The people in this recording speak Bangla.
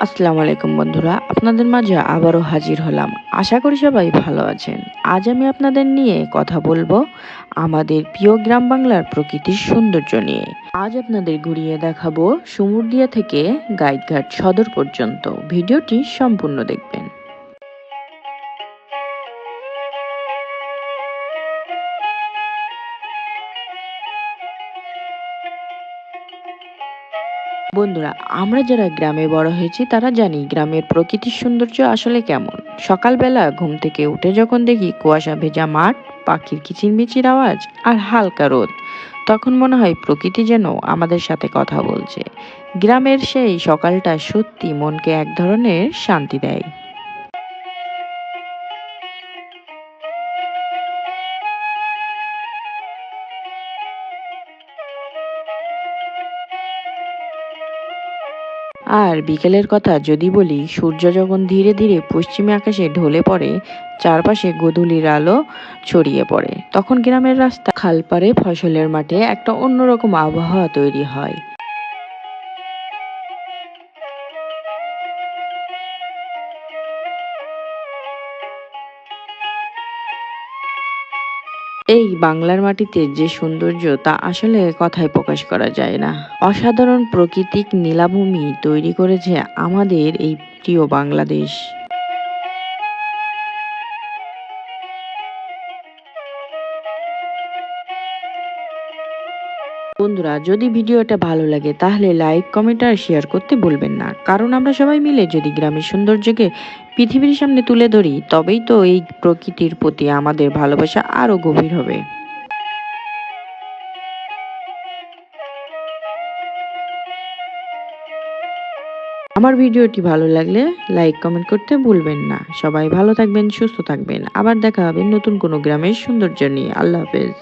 আসসালামু আলাইকুম বন্ধুরা, আপনাদের মাঝে আবারও হাজির হলাম। আশা করি সবাই ভালো আছেন। আজ আমি আপনাদের নিয়ে কথা বলবো আমাদের প্রিয় গ্রাম বাংলার প্রকৃতির সৌন্দর্য নিয়ে। আজ আপনাদের ঘুরিয়ে দেখাবো সুমুরদিয়া থেকে গাইঘাট সদর পর্যন্ত। ভিডিওটি সম্পূর্ণ দেখবেন। বন্ধুরা, আমরা যারা গ্রামে বড় হয়েছি তারা জানি গ্রামের প্রকৃতির সৌন্দর্য আসলে কেমন। সকালবেলা ঘুম থেকে উঠে যখন দেখি কুয়াশা ভেজা মাঠ, পাখির কিচিরমিচির আওয়াজ আর হালকা রোদ, তখন মনে হয় প্রকৃতি যেন আমাদের সাথে কথা বলছে। গ্রামের সেই সকালটা সত্যি মনকে এক ধরনের শান্তি দেয়। আর বিকেলের কথা যদি বলি, সূর্য যখন ধীরে ধীরে পশ্চিমে আকাশে ঢলে পড়ে, চারপাশে গোধূলির আলো ছড়িয়ে পড়ে, তখন গ্রামের রাস্তা, খালপাড়ে, ফসলের মাঠে একটা অন্যরকম আবহাওয়া তৈরি হয়। এই বাংলার মাটিতে যে সৌন্দর্য তা আসলে কথায় প্রকাশ করা যায় না। অসাধারণ প্রাকৃতিক নীলাভূমি তৈরি করেছে আমাদের এই প্রিয় বাংলাদেশ। বন্ধুরা, যদি ভিডিওটা ভালো লাগে তাহলে লাইক, কমেন্ট আর শেয়ার করতে ভুলবেন না। কারণ আমরা সবাই মিলে যদি গ্রামের সৌন্দর্যকে পৃথিবীর সামনে তুলে ধরি, তবেই তো এই প্রকৃতির প্রতি আমাদের ভালোবাসা আরো গভীর হবে। আমার ভিডিওটি ভালো লাগলে লাইক, কমেন্ট করতে ভুলবেন না। সবাই ভালো থাকবেন, সুস্থ থাকবেন। আবার দেখা হবে নতুন কোনো গ্রামের সৌন্দর্য নিয়ে। আল্লাহ হাফেজ।